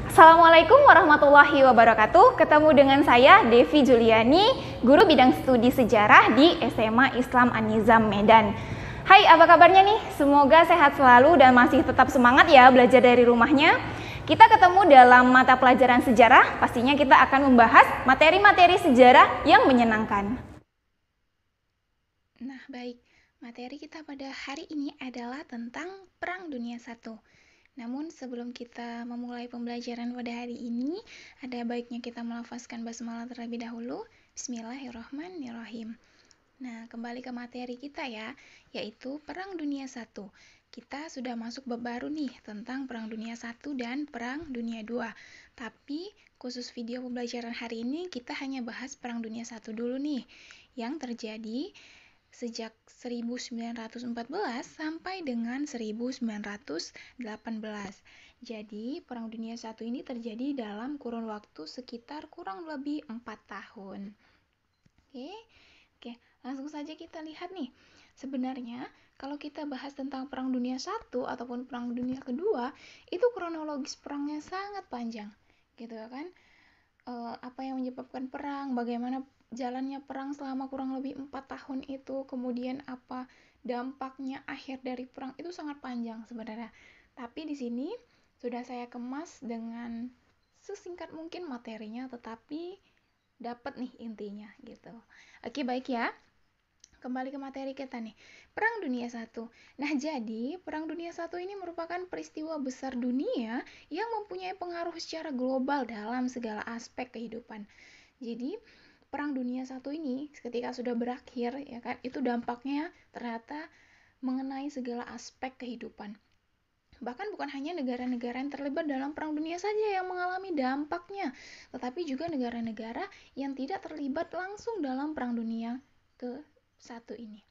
Assalamualaikum warahmatullahi wabarakatuh. Ketemu dengan saya Devi Juliani, guru bidang studi sejarah di SMA Islam An-Nizam Medan. Hai, apa kabarnya nih? Semoga sehat selalu dan masih tetap semangat ya belajar dari rumahnya. Kita ketemu dalam mata pelajaran sejarah, pastinya kita akan membahas materi-materi sejarah yang menyenangkan. Nah, baik. Materi kita pada hari ini adalah tentang Perang Dunia I. Namun sebelum kita memulai pembelajaran pada hari ini, ada baiknya kita melafazkan basmalah terlebih dahulu. Bismillahirrahmanirrahim. Nah, kembali ke materi kita ya, yaitu Perang Dunia I. Kita sudah masuk bab baru nih tentang Perang Dunia I dan Perang Dunia II. Tapi khusus video pembelajaran hari ini kita hanya bahas Perang Dunia I dulu nih, yang terjadi sejak 1914 sampai dengan 1918. Jadi, Perang Dunia I ini terjadi dalam kurun waktu sekitar kurang lebih 4 tahun. Oke, langsung saja kita lihat nih. Sebenarnya, kalau kita bahas tentang Perang Dunia I ataupun Perang Dunia Kedua, itu kronologis perangnya sangat panjang, gitu kan? Apa yang menyebabkan perang, bagaimana jalannya perang selama kurang lebih 4 tahun itu, kemudian apa dampaknya akhir dari perang, itu sangat panjang sebenarnya. Tapi di sini sudah saya kemas dengan sesingkat mungkin materinya, tetapi dapat nih intinya gitu. Oke, baik ya. Kembali ke materi kita nih. Perang Dunia I. Nah, jadi Perang Dunia I ini merupakan peristiwa besar dunia yang mempunyai pengaruh secara global dalam segala aspek kehidupan. Jadi, Perang Dunia I ini ketika sudah berakhir, ya kan, itu dampaknya ternyata mengenai segala aspek kehidupan. Bahkan bukan hanya negara-negara yang terlibat dalam Perang Dunia saja yang mengalami dampaknya, tetapi juga negara-negara yang tidak terlibat langsung dalam Perang Dunia ke-1 ini.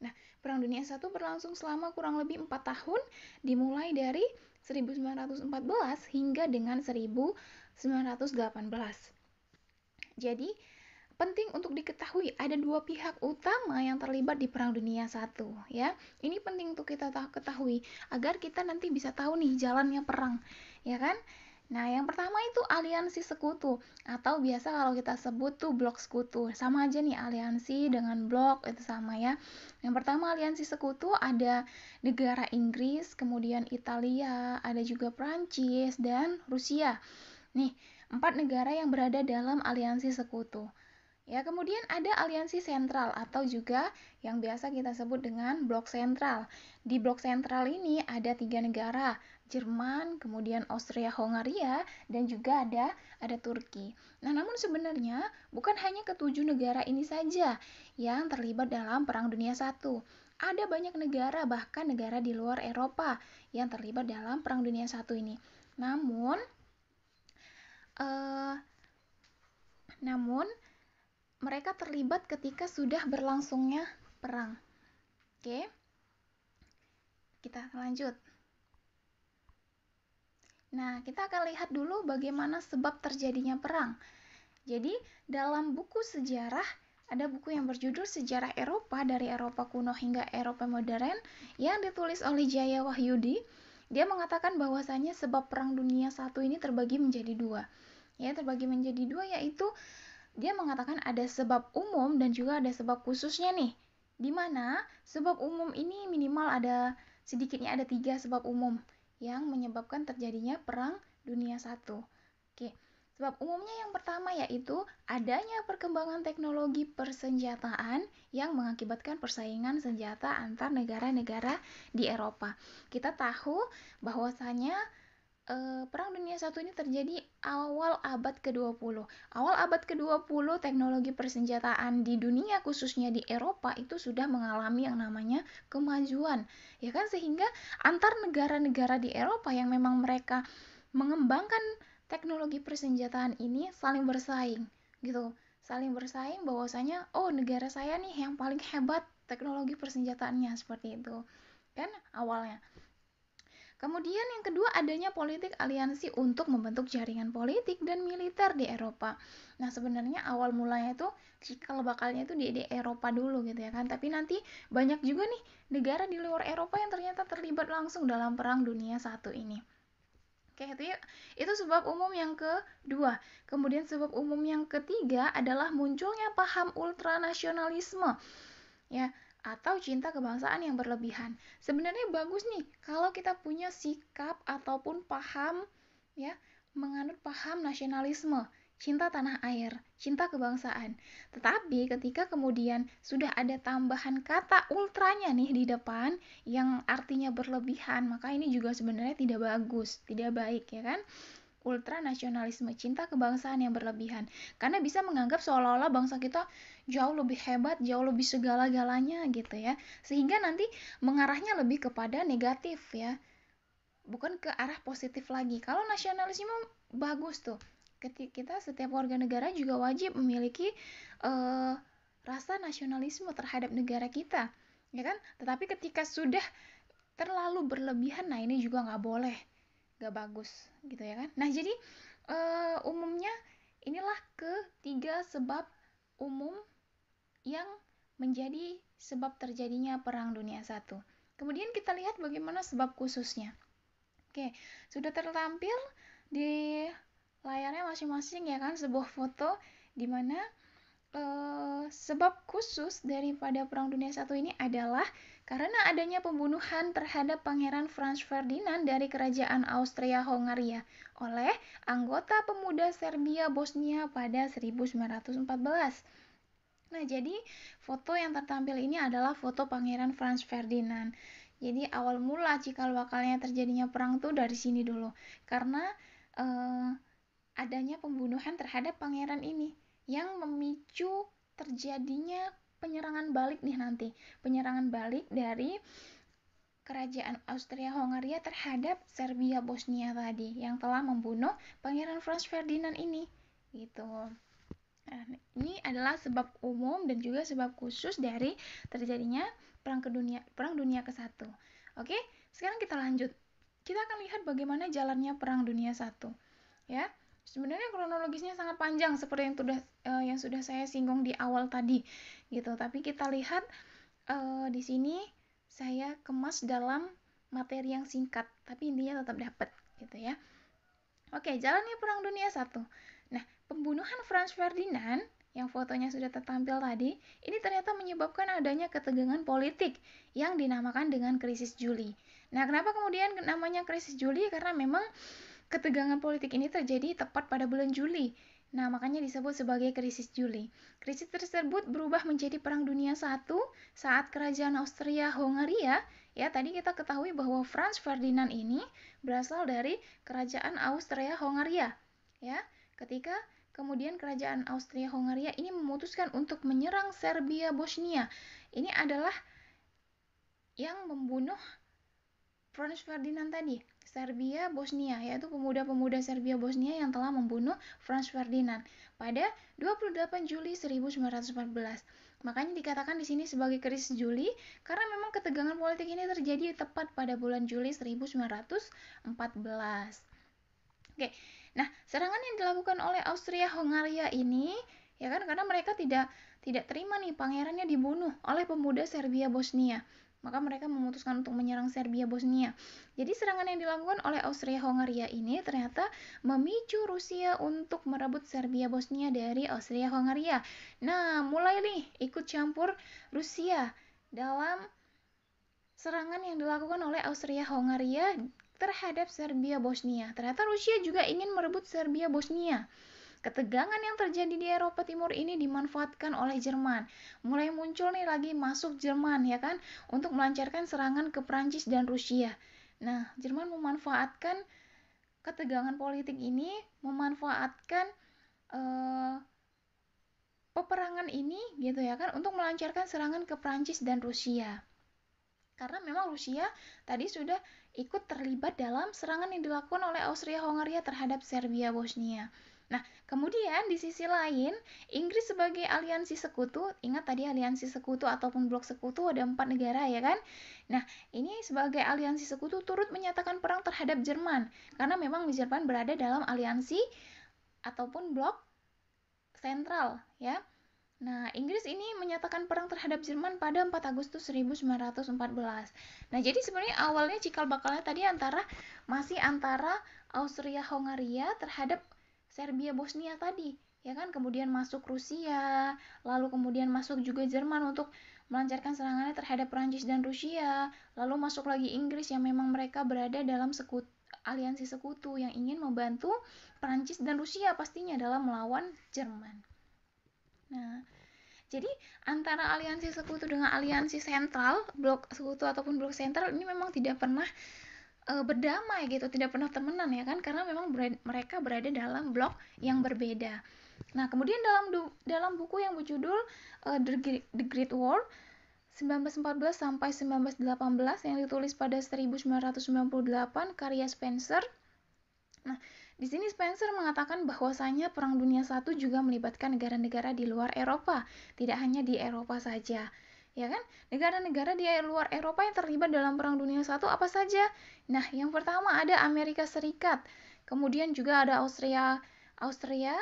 Nah, Perang Dunia I berlangsung selama kurang lebih 4 tahun, dimulai dari 1914 hingga dengan 1918. Jadi, penting untuk diketahui ada dua pihak utama yang terlibat di Perang Dunia I ya. Ini penting untuk kita ketahui agar kita nanti bisa tahu nih jalannya perang, ya kan? Nah, yang pertama itu aliansi sekutu atau biasa kalau kita sebut tuh blok sekutu. Sama aja nih, aliansi dengan blok itu sama ya. Yang pertama aliansi sekutu ada negara Inggris, kemudian Italia, ada juga Prancis dan Rusia. Nih, 4 negara yang berada dalam aliansi sekutu. Ya, kemudian ada aliansi sentral atau juga yang biasa kita sebut dengan blok sentral. Di blok sentral ini ada 3 negara, Jerman, kemudian Austria-Hungaria, dan juga ada Turki. Nah, namun sebenarnya bukan hanya ketujuh negara ini saja yang terlibat dalam Perang Dunia I. Ada banyak negara, bahkan negara di luar Eropa yang terlibat dalam Perang Dunia I ini. Namun mereka terlibat ketika sudah berlangsungnya perang. Oke, kita lanjut. Nah, kita akan lihat dulu bagaimana sebab terjadinya perang. Jadi, dalam buku sejarah, ada buku yang berjudul Sejarah Eropa dari Eropa Kuno hingga Eropa Modern yang ditulis oleh Jaya Wahyudi. Dia mengatakan bahwasanya sebab Perang Dunia I ini terbagi menjadi dua. Ya, terbagi menjadi dua, yaitu dia mengatakan ada sebab umum dan juga ada sebab khususnya nih. Di mana sebab umum ini minimal sedikitnya ada 3 sebab umum yang menyebabkan terjadinya Perang Dunia I. Oke, sebab umumnya yang pertama yaitu adanya perkembangan teknologi persenjataan yang mengakibatkan persaingan senjata antar negara-negara di Eropa. Kita tahu bahwasanya Perang Dunia I ini terjadi awal abad ke-20. Awal abad ke-20 teknologi persenjataan di dunia khususnya di Eropa itu sudah mengalami yang namanya kemajuan. Ya kan, sehingga antar negara-negara di Eropa yang memang mereka mengembangkan teknologi persenjataan ini saling bersaing gitu. Saling bersaing bahwasanya negara saya nih yang paling hebat teknologi persenjataannya, seperti itu. Kan awalnya. Kemudian yang kedua adanya politik aliansi untuk membentuk jaringan politik dan militer di Eropa. Nah, sebenarnya awal mulanya itu cikal bakalnya itu di Eropa dulu gitu ya kan. Tapi nanti banyak juga nih negara di luar Eropa yang ternyata terlibat langsung dalam Perang Dunia I ini. Oke, itu sebab umum yang kedua. Kemudian sebab umum yang ketiga adalah munculnya paham ultranasionalisme, ya, atau cinta kebangsaan yang berlebihan. Sebenarnya bagus nih kalau kita punya sikap ataupun paham, ya, menganut paham nasionalisme, cinta tanah air, cinta kebangsaan. Tetapi ketika kemudian sudah ada tambahan kata ultranya nih di depan yang artinya berlebihan, maka ini juga sebenarnya tidak bagus, tidak baik, ya kan? Ultranasionalisme, cinta kebangsaan yang berlebihan, karena bisa menganggap seolah-olah bangsa kita jauh lebih hebat, jauh lebih segala-galanya gitu ya, sehingga nanti mengarahnya lebih kepada negatif ya, bukan ke arah positif lagi. Kalau nasionalisme bagus tuh, kita setiap warga negara juga wajib memiliki rasa nasionalisme terhadap negara kita, ya kan? Tetapi ketika sudah terlalu berlebihan, nah ini juga nggak boleh, nggak bagus gitu ya kan. Nah jadi umumnya inilah ketiga sebab umum yang menjadi sebab terjadinya Perang Dunia I. Kemudian kita lihat bagaimana sebab khususnya. Oke, sudah tertampil di layarnya masing-masing ya kan, sebuah foto di mana sebab khusus daripada Perang Dunia I ini adalah karena adanya pembunuhan terhadap Pangeran Franz Ferdinand dari Kerajaan Austria-Hongaria oleh anggota pemuda Serbia Bosnia pada 1914. Nah, jadi foto yang tertampil ini adalah foto Pangeran Franz Ferdinand. Jadi awal mula cikal bakalnya terjadinya perang tuh dari sini dulu, karena adanya pembunuhan terhadap pangeran ini yang memicu terjadinya penyerangan balik nih nanti, penyerangan balik dari Kerajaan Austria-Hongaria terhadap Serbia Bosnia tadi yang telah membunuh Pangeran Franz Ferdinand ini gitu. Nah, ini adalah sebab umum dan juga sebab khusus dari terjadinya Perang Dunia ke-1. Oke, sekarang kita lanjut. Kita akan lihat bagaimana jalannya Perang Dunia I. Ya, sebenarnya kronologisnya sangat panjang seperti yang sudah saya singgung di awal tadi, gitu. Tapi kita lihat di sini saya kemas dalam materi yang singkat, tapi intinya tetap dapat, gitu ya. Oke, jalannya Perang Dunia I. Nah, pembunuhan Franz Ferdinand yang fotonya sudah tertampil tadi, ini ternyata menyebabkan adanya ketegangan politik yang dinamakan dengan krisis Juli. Nah, kenapa kemudian namanya krisis Juli? Karena memang ketegangan politik ini terjadi tepat pada bulan Juli. Nah, makanya disebut sebagai krisis Juli. Krisis tersebut berubah menjadi Perang Dunia I saat Kerajaan Austria-Hongaria, ya tadi kita ketahui bahwa Franz Ferdinand ini berasal dari Kerajaan Austria-Hongaria, ya. Ketika kemudian Kerajaan Austria-Hongaria ini memutuskan untuk menyerang Serbia Bosnia, ini adalah yang membunuh Franz Ferdinand tadi, Serbia Bosnia, yaitu pemuda-pemuda Serbia Bosnia yang telah membunuh Franz Ferdinand pada 28 Juli 1914. Makanya dikatakan di sini sebagai krisis Juli karena memang ketegangan politik ini terjadi tepat pada bulan Juli 1914. Oke. Nah, serangan yang dilakukan oleh Austria-Hongaria ini ya kan karena mereka tidak terima nih pangerannya dibunuh oleh pemuda Serbia Bosnia. Maka mereka memutuskan untuk menyerang Serbia Bosnia. Jadi serangan yang dilakukan oleh Austria-Hongaria ini ternyata memicu Rusia untuk merebut Serbia Bosnia dari Austria-Hongaria. Nah, mulai nih ikut campur Rusia dalam serangan yang dilakukan oleh Austria-Hongaria terhadap Serbia Bosnia. Ternyata Rusia juga ingin merebut Serbia Bosnia. Ketegangan yang terjadi di Eropa Timur ini dimanfaatkan oleh Jerman. Mulai muncul nih lagi masuk Jerman ya kan untuk melancarkan serangan ke Prancis dan Rusia. Nah, Jerman memanfaatkan ketegangan politik ini, memanfaatkan peperangan ini gitu ya kan untuk melancarkan serangan ke Prancis dan Rusia. Karena memang Rusia tadi sudah ikut terlibat dalam serangan yang dilakukan oleh Austria-Hongaria terhadap Serbia Bosnia. Nah, kemudian di sisi lain, Inggris sebagai aliansi sekutu, ingat tadi aliansi sekutu ataupun blok sekutu ada 4 negara ya kan? Nah, ini sebagai aliansi sekutu turut menyatakan perang terhadap Jerman, karena memang Jerman berada dalam aliansi ataupun blok sentral ya. Nah, Inggris ini menyatakan perang terhadap Jerman pada 4 Agustus 1914. Nah, jadi sebenarnya awalnya cikal bakalnya tadi masih antara Austria-Hongaria terhadap Serbia Bosnia tadi, ya kan? Kemudian masuk Rusia, lalu kemudian masuk juga Jerman untuk melancarkan serangannya terhadap Prancis dan Rusia, lalu masuk lagi Inggris yang memang mereka berada dalam aliansi sekutu yang ingin membantu Prancis dan Rusia pastinya dalam melawan Jerman. Nah, jadi antara aliansi sekutu dengan aliansi sentral, blok sekutu ataupun blok sentral ini memang tidak pernah berdamai gitu, tidak pernah temenan ya kan, karena memang mereka berada dalam blok yang berbeda. Nah, kemudian dalam buku yang berjudul The Great War 1914 sampai 1918 yang ditulis pada 1998 karya Spencer. Nah, di sini Spencer mengatakan bahwasanya Perang Dunia I juga melibatkan negara-negara di luar Eropa, tidak hanya di Eropa saja. Ya kan? Negara-negara di luar Eropa yang terlibat dalam Perang Dunia I apa saja? Nah, yang pertama ada Amerika Serikat, kemudian juga ada Australia,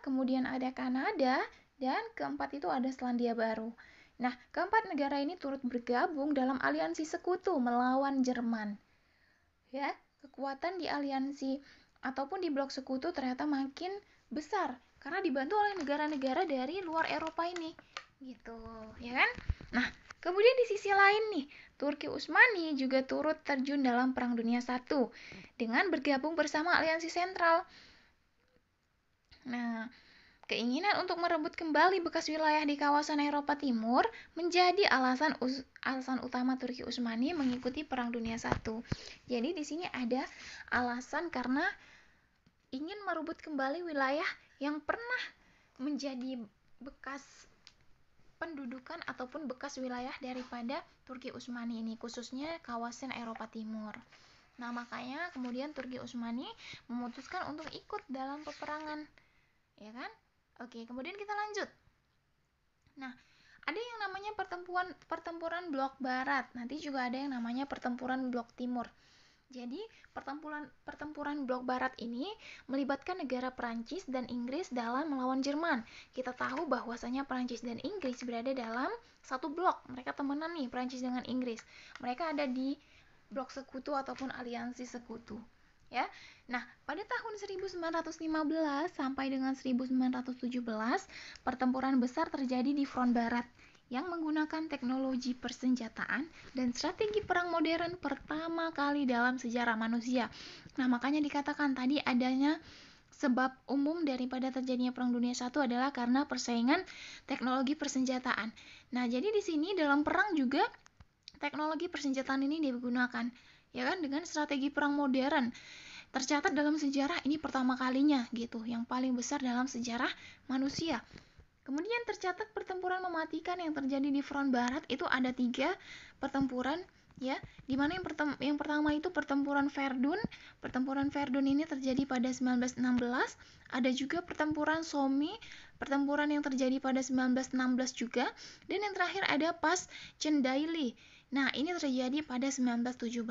kemudian ada Kanada, dan keempat itu ada Selandia Baru. Nah, keempat negara ini turut bergabung dalam aliansi sekutu melawan Jerman. Ya, kekuatan di aliansi ataupun di blok sekutu ternyata makin besar karena dibantu oleh negara-negara dari luar Eropa ini, gitu, ya kan? Nah, kemudian di sisi lain nih, Turki Utsmani juga turut terjun dalam Perang Dunia I dengan bergabung bersama aliansi sentral. Nah, keinginan untuk merebut kembali bekas wilayah di kawasan Eropa Timur menjadi alasan utama Turki Utsmani mengikuti Perang Dunia I. Jadi di sini ada alasan karena ingin merebut kembali wilayah yang pernah menjadi bekas pendudukan ataupun bekas wilayah daripada Turki Utsmani ini, khususnya kawasan Eropa Timur. Nah, makanya kemudian Turki Utsmani memutuskan untuk ikut dalam peperangan, ya kan? Oke, kemudian kita lanjut. Nah, ada yang namanya pertempuran blok barat. Nanti juga ada yang namanya pertempuran blok timur. Jadi, pertempuran blok barat ini melibatkan negara Prancis dan Inggris dalam melawan Jerman. Kita tahu bahwasanya Prancis dan Inggris berada dalam satu blok. Mereka temenan nih, Prancis dengan Inggris. Mereka ada di blok sekutu ataupun aliansi sekutu. Ya. Nah, pada tahun 1915 sampai dengan 1917, pertempuran besar terjadi di front barat yang menggunakan teknologi persenjataan dan strategi perang modern pertama kali dalam sejarah manusia. Nah, makanya dikatakan tadi adanya sebab umum daripada terjadinya Perang Dunia I adalah karena persaingan teknologi persenjataan. Nah, jadi di sini dalam perang juga teknologi persenjataan ini digunakan, ya kan, dengan strategi perang modern. Tercatat dalam sejarah ini pertama kalinya gitu, yang paling besar dalam sejarah manusia. Kemudian tercatat pertempuran mematikan yang terjadi di front barat itu ada 3 pertempuran, ya, dimana yang pertama itu pertempuran Verdun. Pertempuran Verdun ini terjadi pada 1916. Ada juga pertempuran Somme, pertempuran yang terjadi pada 1916 juga. Dan yang terakhir ada Pas Cendaili. Nah, ini terjadi pada 1917.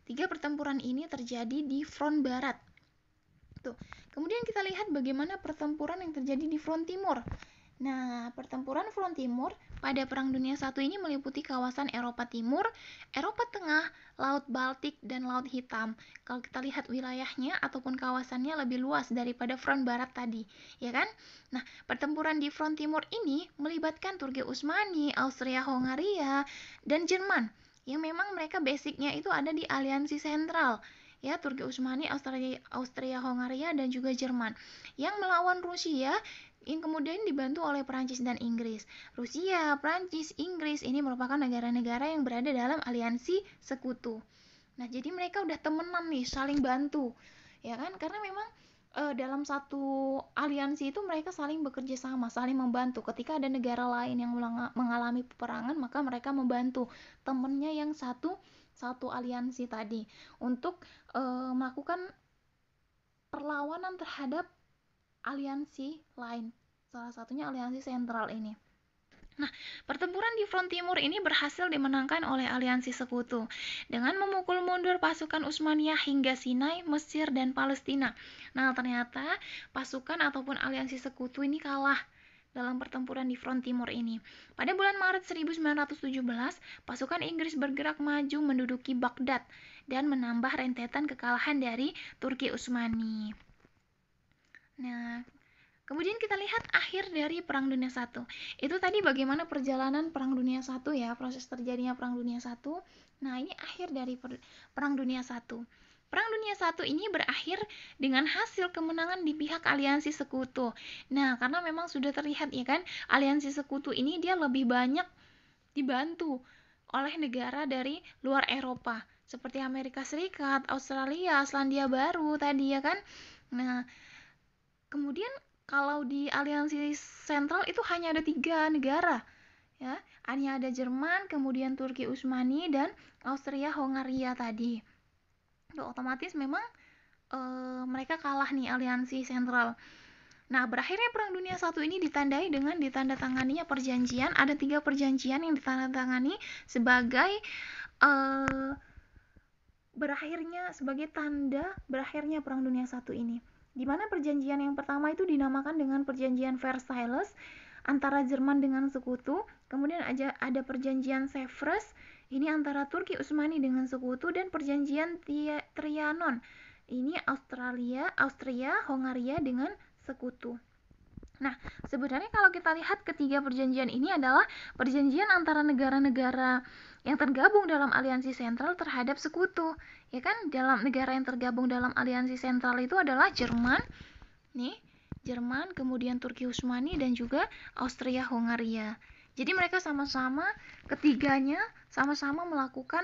3 pertempuran ini terjadi di front barat. Tuh. Kemudian kita lihat bagaimana pertempuran yang terjadi di front timur. Nah, pertempuran front timur pada Perang Dunia I ini meliputi kawasan Eropa Timur, Eropa Tengah, Laut Baltik, dan Laut Hitam. Kalau kita lihat wilayahnya ataupun kawasannya lebih luas daripada front barat tadi, ya kan? Nah, pertempuran di front timur ini melibatkan Turki Utsmani, Austria-Hongaria, dan Jerman, yang memang mereka basicnya itu ada di aliansi sentral, ya, Turki Utsmani, Austria-Hongaria, dan juga Jerman, yang melawan Rusia yang kemudian dibantu oleh Prancis dan Inggris. Rusia, Prancis, Inggris ini merupakan negara-negara yang berada dalam aliansi sekutu. Nah, jadi mereka udah temenan nih, saling bantu, ya kan? Karena memang dalam satu aliansi itu mereka saling bekerja sama, saling membantu. Ketika ada negara lain yang mengalami peperangan, maka mereka membantu temennya yang satu aliansi tadi untuk melakukan perlawanan terhadap aliansi lain, salah satunya aliansi sentral ini. Nah, pertempuran di front timur ini berhasil dimenangkan oleh aliansi sekutu dengan memukul mundur pasukan Utsmaniyah hingga Sinai, Mesir, dan Palestina. Nah, ternyata pasukan ataupun aliansi sekutu ini kalah dalam pertempuran di front timur ini. Pada bulan Maret 1917, pasukan Inggris bergerak maju menduduki Baghdad dan menambah rentetan kekalahan dari Turki Utsmani. Nah, kemudian kita lihat akhir dari Perang Dunia I. Itu tadi bagaimana perjalanan Perang Dunia I ya, proses terjadinya Perang Dunia I. Nah, ini akhir dari Perang Dunia I. Perang Dunia I ini berakhir dengan hasil kemenangan di pihak aliansi sekutu. Nah, karena memang sudah terlihat ya kan, aliansi sekutu ini dia lebih banyak dibantu oleh negara dari luar Eropa, seperti Amerika Serikat, Australia, Selandia Baru tadi ya kan. Nah, kemudian kalau di aliansi sentral itu hanya ada 3 negara ya, hanya ada Jerman, kemudian Turki Utsmani, dan Austria-Hongaria tadi. Otomatis memang mereka kalah nih aliansi sentral. Nah, berakhirnya Perang Dunia I ini ditandai dengan ditandatanganinya perjanjian. Ada 3 perjanjian yang ditandatangani sebagai sebagai tanda berakhirnya Perang Dunia I ini. Di mana perjanjian yang pertama itu dinamakan dengan Perjanjian Versailles antara Jerman dengan sekutu. Kemudian ada perjanjian Sevres ini antara Turki Utsmani dengan sekutu, dan perjanjian Trianon ini Austria, Hongaria dengan sekutu. Nah, sebenarnya kalau kita lihat ketiga perjanjian ini adalah perjanjian antara negara-negara yang tergabung dalam aliansi sentral terhadap sekutu. Ya kan, dalam negara yang tergabung dalam aliansi sentral itu adalah Jerman, kemudian Turki Utsmani, dan juga Austria-Hongaria. Jadi mereka ketiganya sama-sama melakukan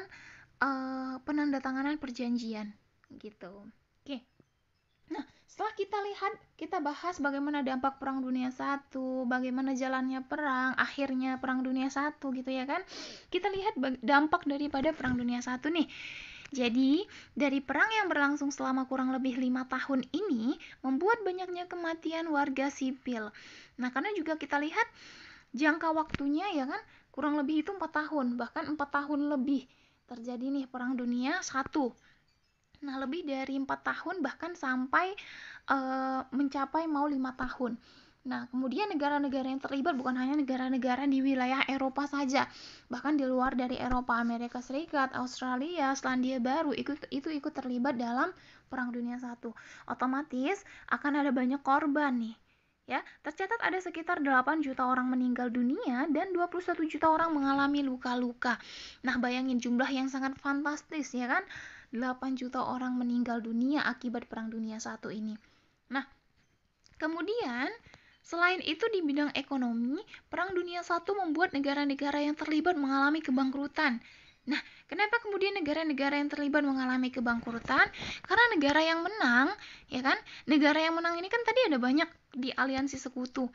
penandatanganan perjanjian gitu. Oke. Nah, setelah kita bahas bagaimana dampak Perang Dunia I, bagaimana jalannya perang, akhirnya Perang Dunia I gitu ya kan. Kita lihat dampak daripada Perang Dunia I nih. Jadi, dari perang yang berlangsung selama kurang lebih 5 tahun ini membuat banyaknya kematian warga sipil. Nah, karena juga kita lihat jangka waktunya ya kan kurang lebih itu 4 tahun, bahkan 4 tahun lebih terjadi nih Perang Dunia I. Nah, lebih dari 4 tahun bahkan sampai mencapai mau 5 tahun. Nah, kemudian negara-negara yang terlibat bukan hanya negara-negara di wilayah Eropa saja, bahkan di luar dari Eropa, Amerika Serikat, Australia, Selandia Baru itu ikut terlibat dalam Perang Dunia I. Otomatis akan ada banyak korban nih. Ya, tercatat ada sekitar 8 juta orang meninggal dunia dan 21 juta orang mengalami luka-luka. Nah, bayangin jumlah yang sangat fantastis ya kan? 8 juta orang meninggal dunia akibat Perang Dunia I ini. Nah, kemudian selain itu di bidang ekonomi, Perang Dunia I membuat negara-negara yang terlibat mengalami kebangkrutan. Nah, kenapa kemudian negara-negara yang terlibat mengalami kebangkrutan? Karena negara yang menang, ya kan? Negara yang menang ini kan tadi ada banyak di aliansi sekutu.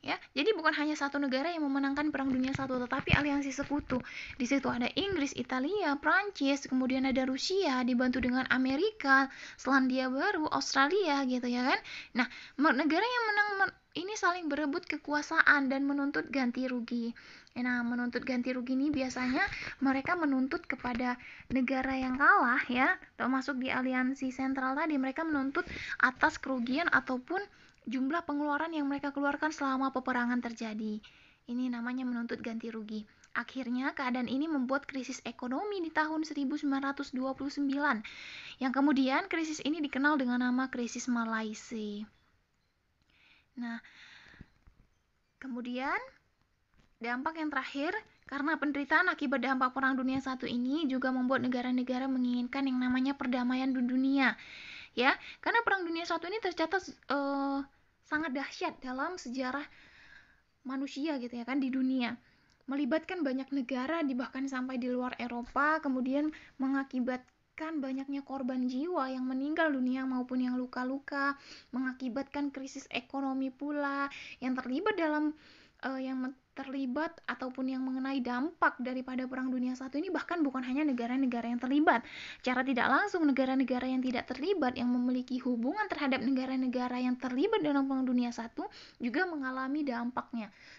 Ya, jadi bukan hanya satu negara yang memenangkan Perang Dunia I, tetapi aliansi sekutu. Di situ ada Inggris, Italia, Prancis, kemudian ada Rusia dibantu dengan Amerika, Selandia Baru, Australia gitu ya kan. Nah, negara yang menang ini saling berebut kekuasaan dan menuntut ganti rugi. Nah, menuntut ganti rugi ini biasanya mereka menuntut kepada negara yang kalah ya, termasuk di aliansi sentral tadi, mereka menuntut atas kerugian ataupun jumlah pengeluaran yang mereka keluarkan selama peperangan terjadi. Ini namanya menuntut ganti rugi. Akhirnya keadaan ini membuat krisis ekonomi di tahun 1929, yang kemudian krisis ini dikenal dengan nama krisis Malaysia. Nah, kemudian dampak yang terakhir, karena penderitaan akibat dampak Perang Dunia I ini juga membuat negara-negara menginginkan yang namanya perdamaian di dunia. Ya, karena Perang Dunia I ini tercatat sangat dahsyat dalam sejarah manusia gitu ya kan di dunia. Melibatkan banyak negara bahkan sampai di luar Eropa, kemudian mengakibatkan banyaknya korban jiwa yang meninggal dunia maupun yang luka-luka, mengakibatkan krisis ekonomi pula yang terlibat ataupun yang mengenai dampak daripada Perang Dunia I ini bahkan bukan hanya negara-negara yang terlibat. Secara tidak langsung negara-negara yang tidak terlibat yang memiliki hubungan terhadap negara-negara yang terlibat dalam Perang Dunia I juga mengalami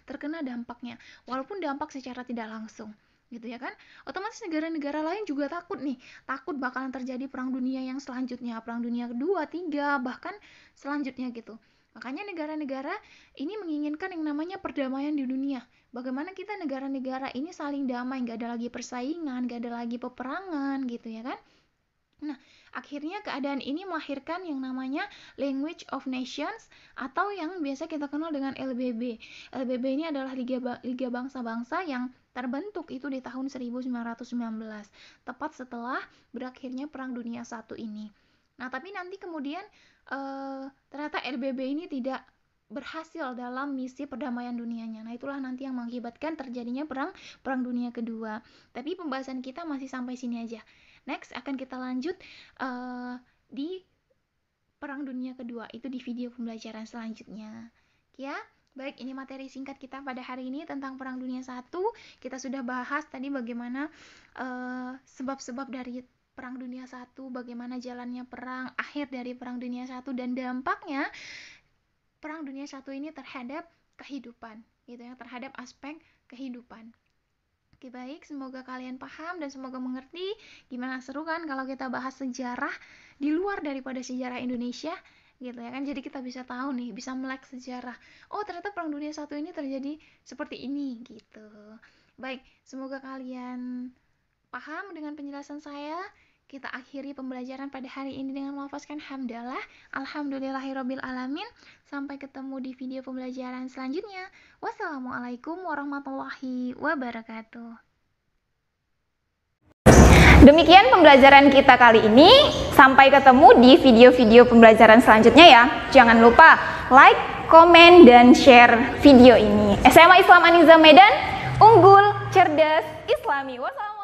terkena dampaknya, walaupun dampak secara tidak langsung. Gitu ya kan? Otomatis negara-negara lain juga takut bakalan terjadi perang dunia yang selanjutnya, perang dunia kedua, 3, bahkan selanjutnya gitu. Makanya negara-negara ini menginginkan yang namanya perdamaian di dunia. Bagaimana kita negara-negara ini saling damai, nggak ada lagi persaingan, nggak ada lagi peperangan gitu ya kan. Nah, akhirnya keadaan ini melahirkan yang namanya Language of Nations atau yang biasa kita kenal dengan LBB. LBB ini adalah Liga Bangsa-Bangsa yang terbentuk itu di tahun 1919, tepat setelah berakhirnya Perang Dunia I ini. Nah, tapi nanti kemudian ternyata LBB ini tidak berhasil dalam misi perdamaian dunianya. Nah, itulah nanti yang mengakibatkan terjadinya Perang Dunia Kedua. Tapi pembahasan kita masih sampai sini aja. Next akan kita lanjut di Perang Dunia Kedua, itu di video pembelajaran selanjutnya. Ya, baik, ini materi singkat kita pada hari ini tentang Perang Dunia I. Kita sudah bahas tadi bagaimana sebab-sebab dari Perang Dunia I, bagaimana jalannya perang, akhir dari Perang Dunia I, dan dampaknya Perang Dunia I ini terhadap kehidupan, gitu ya, terhadap aspek kehidupan. Oke, baik, semoga kalian paham dan semoga mengerti. Gimana, seru kan kalau kita bahas sejarah di luar daripada sejarah Indonesia, gitu ya kan. Jadi kita bisa tahu nih, bisa melek sejarah. Oh, ternyata Perang Dunia I ini terjadi seperti ini, gitu. Baik, semoga kalian paham dengan penjelasan saya. Kita akhiri pembelajaran pada hari ini dengan melafazkan hamdalah. Alhamdulillahirabbil alamin. Sampai ketemu di video pembelajaran selanjutnya. Wassalamualaikum warahmatullahi wabarakatuh. Demikian pembelajaran kita kali ini. Sampai ketemu di video-video pembelajaran selanjutnya ya. Jangan lupa like, komen, dan share video ini. SMA Islam Anizam Medan, unggul, cerdas, Islami. Wassalamualaikum.